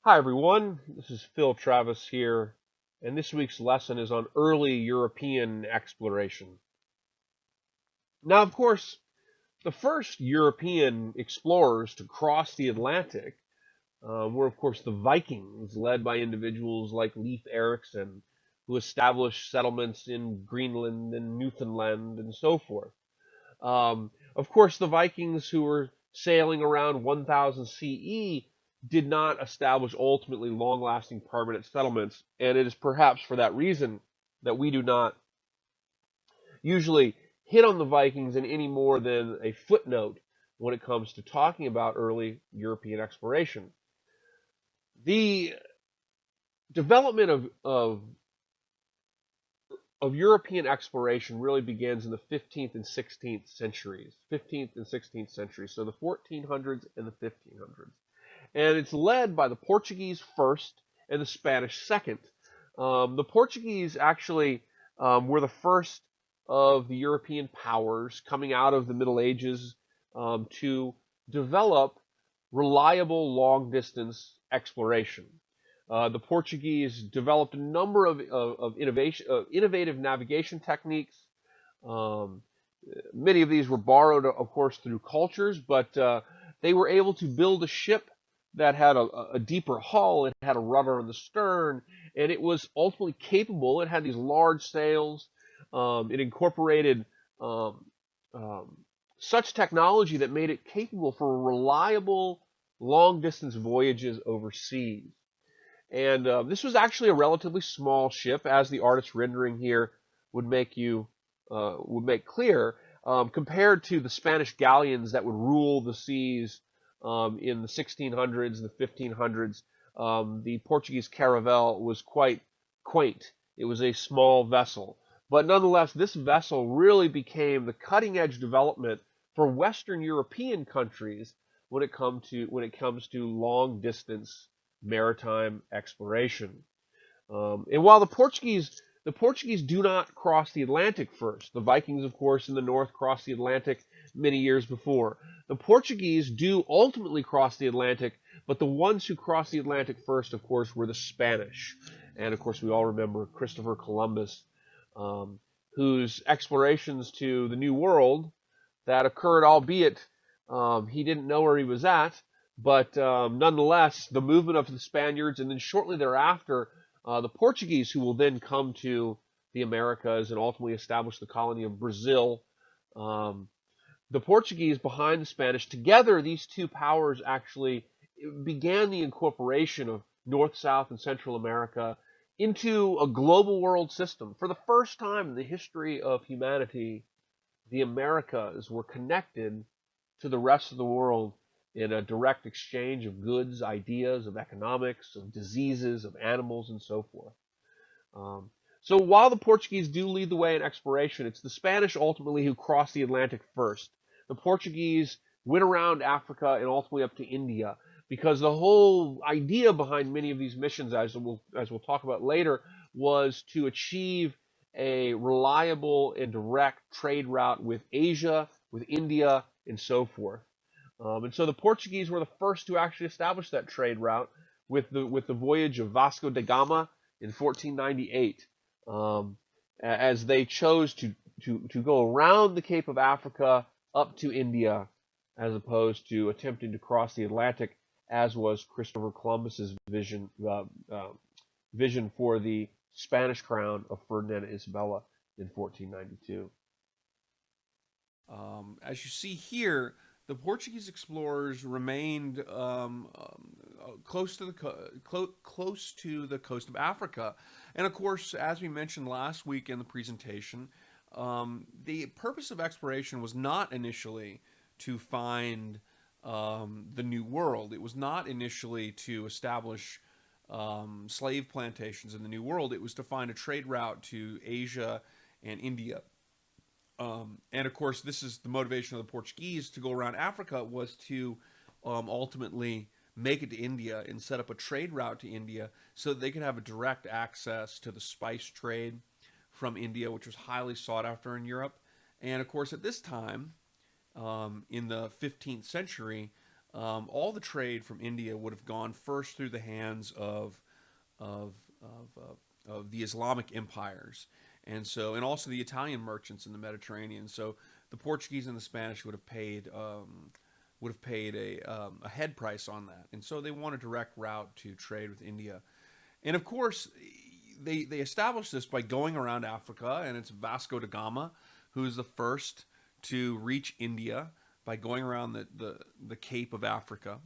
Hi everyone, this is Phil Travis here, and this week's lesson is on early European exploration. Now, of course, the first European explorers to cross the Atlantic were, of course, the Vikings, led by individuals like Leif Erikson, who established settlements in Greenland and Newfoundland and so forth. Of course, the Vikings who were sailing around 1000 CE did not establish ultimately long-lasting permanent settlements, and it is perhaps for that reason that we do not usually hit on the Vikings in any more than a footnote when it comes to talking about early European exploration. The development of European exploration really begins in the 15th and 16th centuries. 15th and 16th centuries, so the 1400s and the 1500s. And it's led by the Portuguese first and the Spanish second. The Portuguese actually were the first of the European powers coming out of the Middle Ages to develop reliable long distance exploration. The Portuguese developed a number of innovative navigation techniques. Um, Many of these were borrowed, of course, through cultures, but they were able to build a ship that had a deeper hull. It had a rudder in the stern, and it was ultimately capable. It had these large sails. It incorporated um, um, such technology that made it capable for reliable long distance voyages overseas. And this was actually a relatively small ship, as the artist's rendering here would make clear, compared to the Spanish galleons that would rule the seas in the 1600s and the 1500s. The Portuguese caravel was quite quaint. It was a small vessel, but nonetheless, this vessel really became the cutting-edge development for Western European countries when it comes to long-distance maritime exploration. And while the Portuguese do not cross the Atlantic first. The Vikings, of course, in the north crossed the Atlantic many years before. The Portuguese do ultimately cross the Atlantic, but the ones who crossed the Atlantic first, of course, were the Spanish. And of course, we all remember Christopher Columbus, um, whose explorations to the New World that occurred, albeit he didn't know where he was at, but nonetheless, the movement of the Spaniards, and then shortly thereafter, the Portuguese, who will then come to the Americas and ultimately establish the colony of Brazil. Um, the Portuguese behind the Spanish, together, these two powers actually began the incorporation of North, South, and Central America into a global world system. For the first time in the history of humanity, the Americas were connected to the rest of the world in a direct exchange of goods, ideas, of economics, of diseases, of animals, and so forth. Um, so while the Portuguese do lead the way in exploration, it's the Spanish ultimately who crossed the Atlantic first. The Portuguese went around Africa and ultimately up to India, because the whole idea behind many of these missions, as we'll talk about later, was to achieve a reliable and direct trade route with Asia, with India, and so forth. And so the Portuguese were the first to actually establish that trade route with the voyage of Vasco da Gama in 1498, as they chose to go around the Cape of Africa up to India, as opposed to attempting to cross the Atlantic, as was Christopher Columbus's vision for the Spanish crown of Ferdinand and Isabella in 1492. As you see here, the Portuguese explorers remained close to close to the coast of Africa, and of course, as we mentioned last week in the presentation, the purpose of exploration was not initially to find the New World. It was not initially to establish slave plantations in the New World. It was to find a trade route to Asia and India. And of course, this is the motivation of the Portuguese to go around Africa, was to ultimately make it to India and set up a trade route to India so that they could have a direct access to the spice trade from India, which was highly sought after in Europe. And of course, at this time, in the 15th century, all the trade from India would have gone first through the hands of of the Islamic empires, and also the Italian merchants in the Mediterranean. So the Portuguese and the Spanish would have paid a head price on that, and so they want a direct route to trade with India. And of course, they established this by going around Africa, and it's Vasco da Gama who's the first to reach India by going around the Cape of Africa.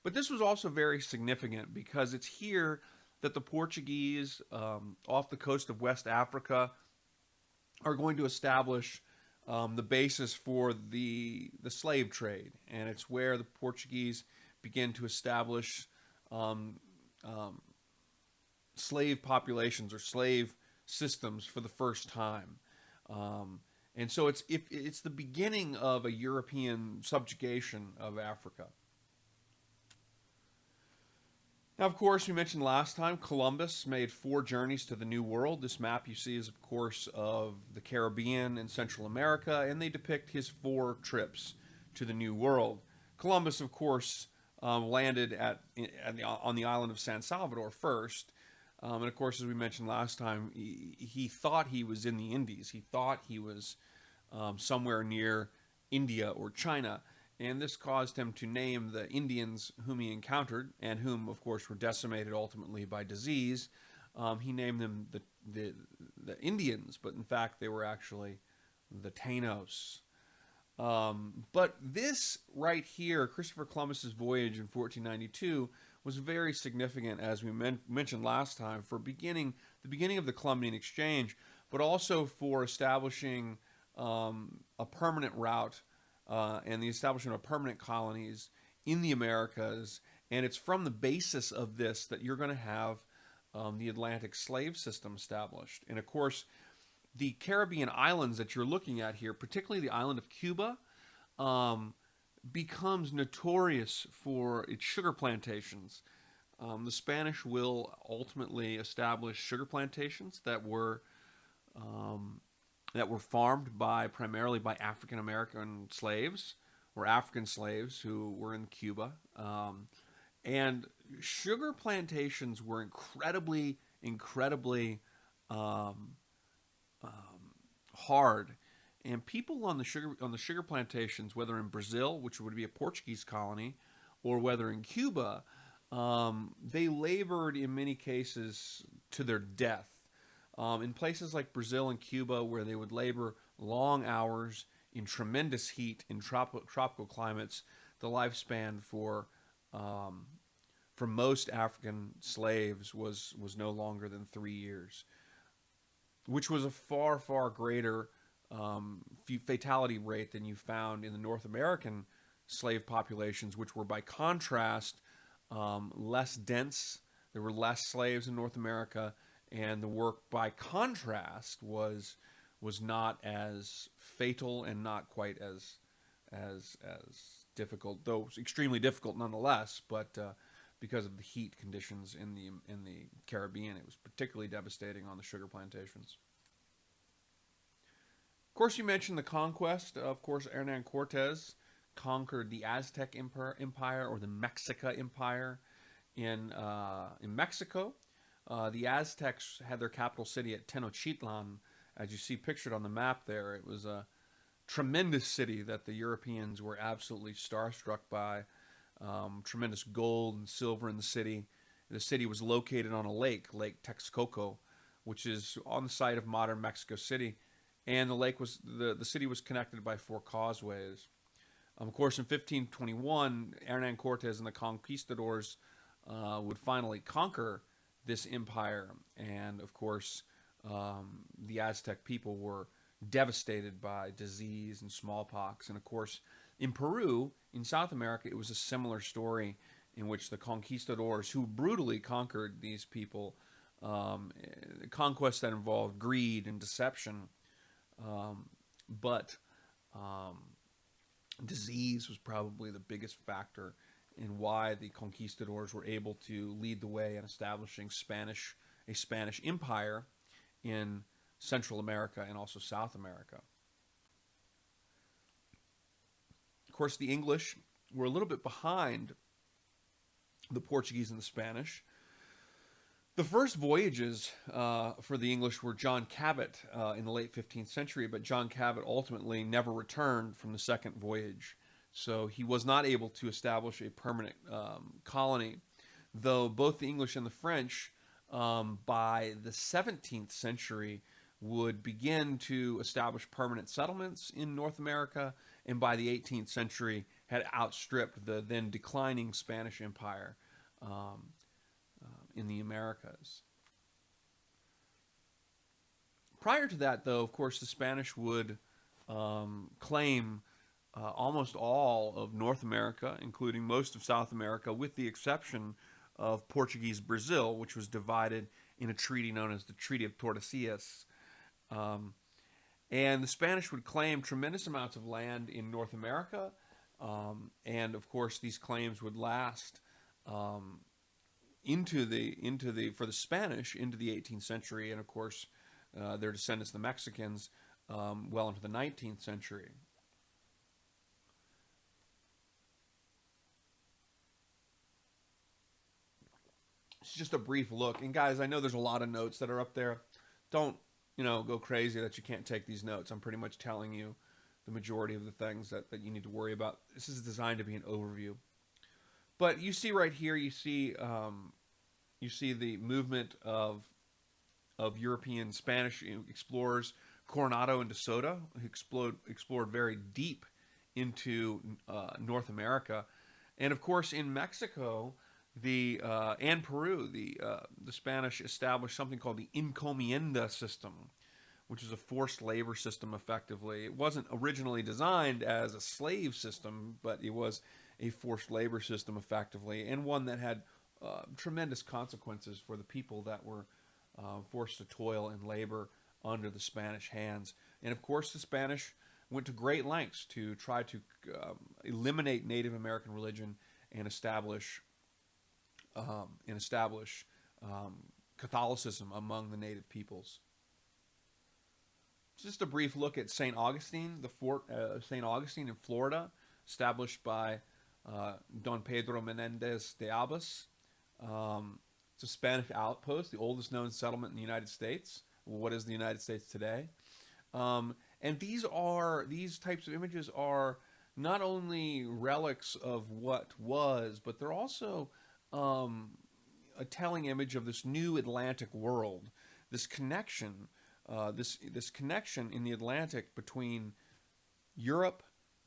But this was also very significant because it's here that the Portuguese off the coast of West Africa are going to establish the basis for the slave trade, and it's where the Portuguese begin to establish um, um, slave populations or slave systems for the first time. And so it's the beginning of a European subjugation of Africa. Now, of course, we mentioned last time Columbus made 4 journeys to the New World. This map you see is, of course, of the Caribbean and Central America, and they depict his 4 trips to the New World. Columbus, of course, landed on the island of San Salvador first. And, of course, as we mentioned last time, he thought he was in the Indies. He thought he was somewhere near India or China. And this caused him to name the Indians whom he encountered, and whom, of course, were decimated ultimately by disease. He named them the Indians, but in fact they were actually the Tainos. But this right here, Christopher Columbus's voyage in 1492, was very significant, as we mentioned last time, for the beginning of the Columbian Exchange, but also for establishing a permanent route and the establishment of permanent colonies in the Americas. And it's from the basis of this that you're going to have the Atlantic slave system established. And of course, the Caribbean islands that you're looking at here, particularly the island of Cuba, becomes notorious for its sugar plantations. The Spanish will ultimately establish sugar plantations that were farmed primarily by African American slaves or African slaves who were in Cuba. And sugar plantations were incredibly hard. And people on the sugar plantations, whether in Brazil, which would be a Portuguese colony, or whether in Cuba, they labored in many cases to their death. In places like Brazil and Cuba, where they would labor long hours in tremendous heat in tropical climates, the lifespan for most African slaves was no longer than 3 years, which was a far, far greater fatality rate than you found in the North American slave populations, which were by contrast less dense. There were less slaves in North America, and the work by contrast was not as fatal and not quite as difficult, though it was extremely difficult nonetheless. But because of the heat conditions in the Caribbean, it was particularly devastating on the sugar plantations. Of course, you mentioned the conquest. Of course, Hernan Cortez conquered the Aztec Empire or the Mexica Empire in Mexico. The Aztecs had their capital city at Tenochtitlan, as you see pictured on the map there. It was a tremendous city that the Europeans were absolutely starstruck by. Tremendous gold and silver in the city. The city was located on a lake, Lake Texcoco, which is on the site of modern Mexico City. And the city was connected by 4 causeways. Of course, in 1521, Hernan Cortez and the conquistadors would finally conquer this empire. And of course, the Aztec people were devastated by disease and smallpox. And of course, in Peru, in South America, it was a similar story in which the conquistadors, who brutally conquered these people, conquest that involved greed and deception, but disease was probably the biggest factor in why the conquistadors were able to lead the way in establishing a Spanish empire in Central America and also South America. Of course, the English were a little bit behind the Portuguese and the Spanish. The first voyages for the English were John Cabot in the late 15th century, but John Cabot ultimately never returned from the second voyage. So he was not able to establish a permanent colony, though both the English and the French, by the 17th century, would begin to establish permanent settlements in North America, and by the 18th century had outstripped the then declining Spanish Empire in the Americas. Prior to that, though, of course, the Spanish would claim almost all of North America, including most of South America, with the exception of Portuguese Brazil, which was divided in a treaty known as the Treaty of Tordesillas. And the Spanish would claim tremendous amounts of land in North America, and of course these claims would last for the Spanish into the 18th century, and of course their descendants, the Mexicans, well into the 19th century. It's just a brief look, and guys, I know there's a lot of notes that are up there. Don't go crazy that you can't take these notes. I'm pretty much telling you the majority of the things that you need to worry about. This is designed to be an overview. But you see right here, you see the movement of European Spanish explorers, Coronado and de Soto, who explored very deep into North America, and of course in Mexico, and Peru, the Spanish established something called the encomienda system, which is a forced labor system. Effectively, it wasn't originally designed as a slave system, but it was a forced labor system, effectively, and one that had tremendous consequences for the people that were forced to toil and labor under the Spanish hands. And of course, the Spanish went to great lengths to try to eliminate Native American religion and establish Catholicism among the native peoples. Just a brief look at St. Augustine, the fort St. Augustine in Florida, established by Don Pedro Menendez de Abas. It's a Spanish outpost, the oldest known settlement in the United States. What is the United States today? And these types of images are not only relics of what was, but they're also a telling image of this new Atlantic world, this connection, this connection in the Atlantic between Europe,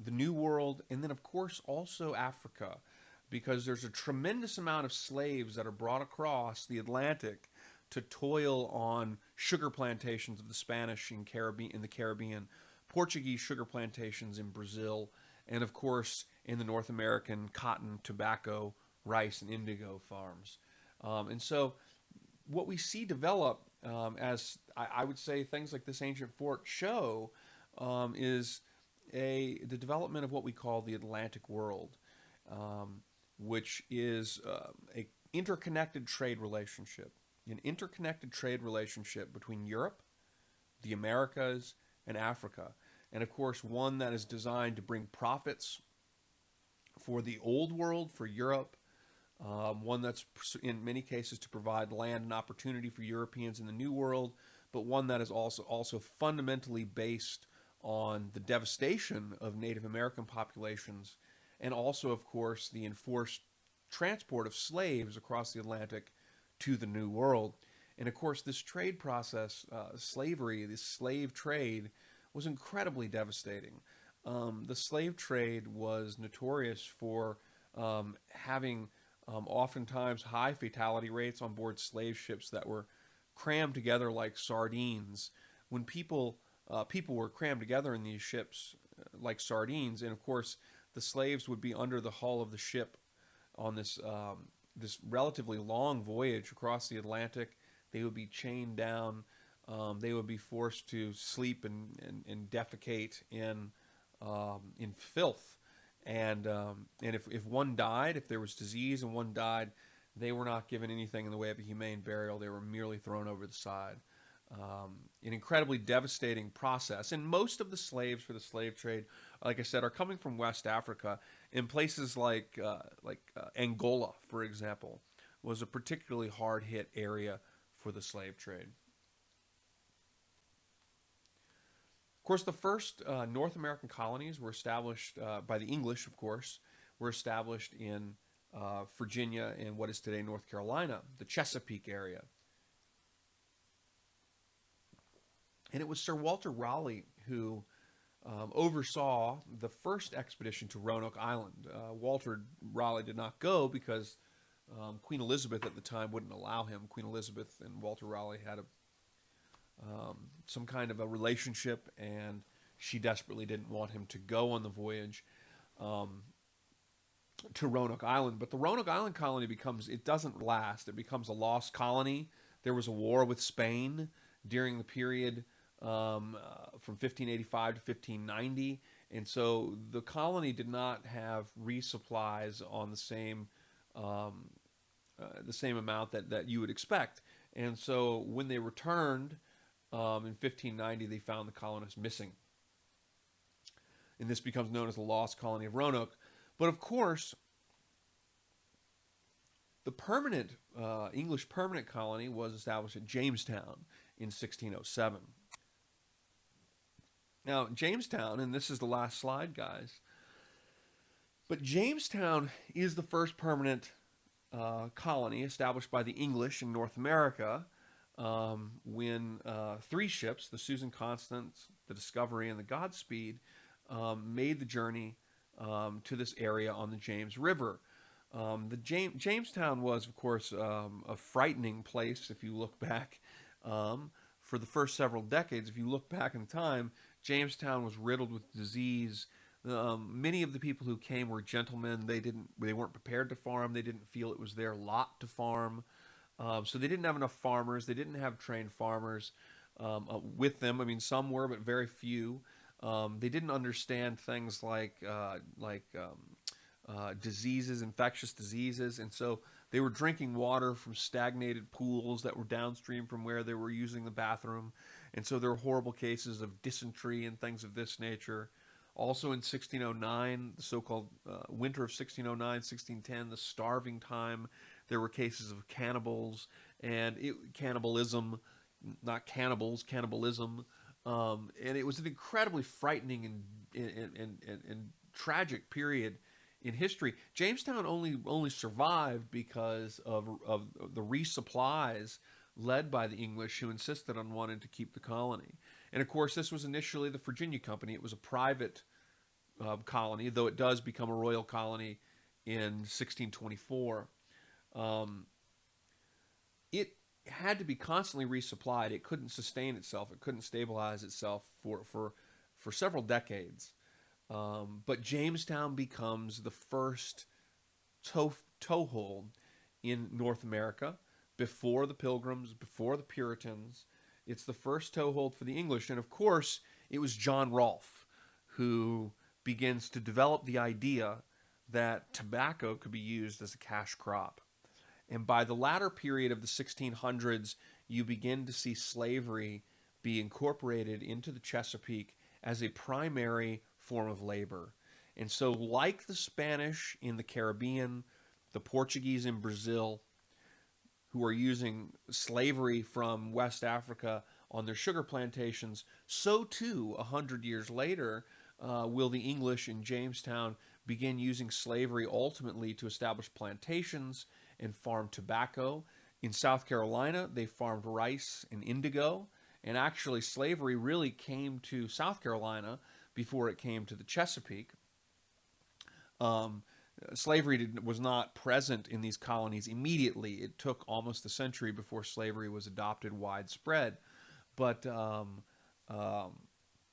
the New World, and then of course also Africa, because there's a tremendous amount of slaves that are brought across the Atlantic to toil on sugar plantations of the Spanish in the Caribbean, Portuguese sugar plantations in Brazil, and of course in the North American cotton, tobacco, rice, and indigo farms. And so what we see develop, as I would say things like this ancient fort show, is the development of what we call the Atlantic world, which is an interconnected trade relationship between Europe, the Americas, and Africa. And of course, one that is designed to bring profits for the old world, for Europe, one that's in many cases to provide land and opportunity for Europeans in the New World, but one that is also fundamentally based on the devastation of Native American populations, and also, of course, the enforced transport of slaves across the Atlantic to the New World. And of course, this trade process, slavery, this slave trade, was incredibly devastating. The slave trade was notorious for having oftentimes high fatality rates on board slave ships that were crammed together like sardines. When people were crammed together in these ships like sardines, and of course the slaves would be under the hull of the ship on this relatively long voyage across the Atlantic. They would be chained down. They would be forced to sleep and defecate in filth. And if one died, if there was disease and one died, they were not given anything in the way of a humane burial. They were merely thrown over the side. An incredibly devastating process. And most of the slaves for the slave trade, like I said, are coming from West Africa. In places like Angola, for example, was a particularly hard hit area for the slave trade. Of course, the first North American colonies were established by the English, of course, were established in Virginia and what is today North Carolina, the Chesapeake area. And it was Sir Walter Raleigh who oversaw the first expedition to Roanoke Island. Walter Raleigh did not go because Queen Elizabeth at the time wouldn't allow him. Queen Elizabeth and Walter Raleigh had some kind of a relationship, and she desperately didn't want him to go on the voyage to Roanoke Island. But the Roanoke Island colony it doesn't last. It becomes a lost colony. There was a war with Spain during the period from 1585 to 1590, and so the colony did not have resupplies on the same amount that you would expect. And so when they returned in 1590, they found the colonists missing, and this becomes known as the Lost Colony of Roanoke. But of course, the permanent English permanent colony was established at Jamestown in 1607. Now, Jamestown, and this is the last slide, guys, but Jamestown is the first permanent colony established by the English in North America when three ships, the Susan Constance, the Discovery, and the Godspeed, made the journey to this area on the James River. Jamestown was, of course, a frightening place if you look back. For the first several decades, if you look back in time, Jamestown was riddled with disease. Many of the people who came were gentlemen. They weren't prepared to farm. They didn't feel it was their lot to farm. So they didn't have enough farmers. They didn't have trained farmers with them. I mean, some were, but very few. They didn't understand things like diseases, infectious diseases, and so they were drinking water from stagnated pools that were downstream from where they were using the bathroom. And so there were horrible cases of dysentery and things of this nature. Also in 1609, the so-called winter of 1609, 1610, the starving time, there were cases of cannibals and cannibalism, not cannibals, cannibalism. And it was an incredibly frightening and tragic period in history. Jamestown only survived because of the resupplies led by the English, who insisted on wanting to keep the colony. And of course, this was initially the Virginia Company. It was a private colony, though it does become a royal colony in 1624. It had to be constantly resupplied. It couldn't sustain itself. It couldn't stabilize itself for several decades. But Jamestown becomes the first toehold in North America before the Pilgrims, before the Puritans. It's the first toehold for the English. And of course, it was John Rolfe who begins to develop the idea that tobacco could be used as a cash crop. And by the latter period of the 1600s, you begin to see slavery be incorporated into the Chesapeake as a primary form of labor. And so, like the Spanish in the Caribbean, the Portuguese in Brazil, who are using slavery from West Africa on their sugar plantations, so too, 100 years later, will the English in Jamestown begin using slavery ultimately to establish plantations and farm tobacco. In South Carolina, they farmed rice and indigo, and actually slavery really came to South Carolina before it came to the Chesapeake. Slavery was not present in these colonies immediately. It took almost a century before slavery was adopted widespread. But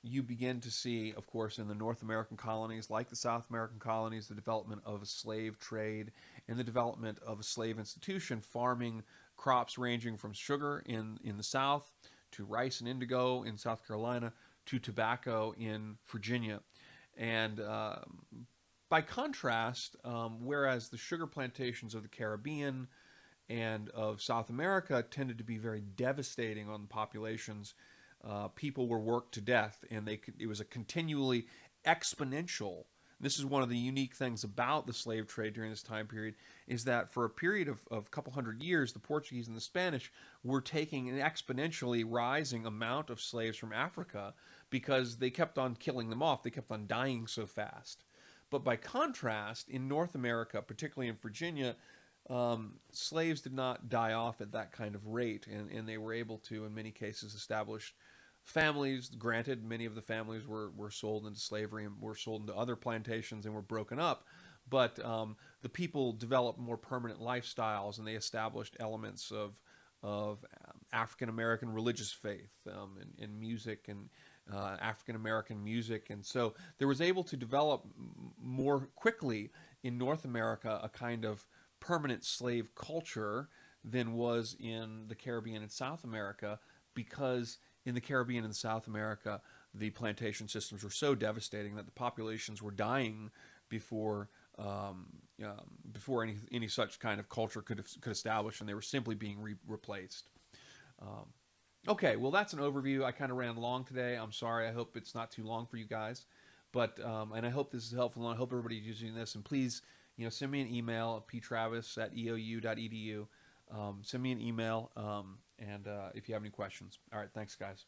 you begin to see, of course, in the North American colonies, like the South American colonies, the development of a slave trade and the development of a slave institution, farming crops ranging from sugar in the South to rice and indigo in South Carolina to tobacco in Virginia. And by contrast, whereas the sugar plantations of the Caribbean and of South America tended to be very devastating on the populations, people were worked to death, and it was a continually exponential This is one of the unique things about the slave trade during this time period, is that for a period of a couple hundred years, the Portuguese and the Spanish were taking an exponentially rising amount of slaves from Africa because they kept on killing them off. They kept on dying so fast. But by contrast, in North America, particularly in Virginia, slaves did not die off at that kind of rate, and they were able to, in many cases, establish families. Granted, many of the families were sold into slavery and were sold into other plantations and were broken up, but the people developed more permanent lifestyles, and they established elements of African American religious faith in music and African American music, and so there was able to develop more quickly in North America a kind of permanent slave culture than was in the Caribbean and South America, because in the Caribbean and South America, the plantation systems were so devastating that the populations were dying before before any such kind of culture could establish, and they were simply being replaced. Um, okay, well, that's an overview. I kind of ran long today. I'm sorry. I hope it's not too long for you guys, but and I hope this is helpful. And I hope everybody's using this. And please, send me an email at ptravis@eou.edu. Send me an email, and if you have any questions. All right, thanks, guys.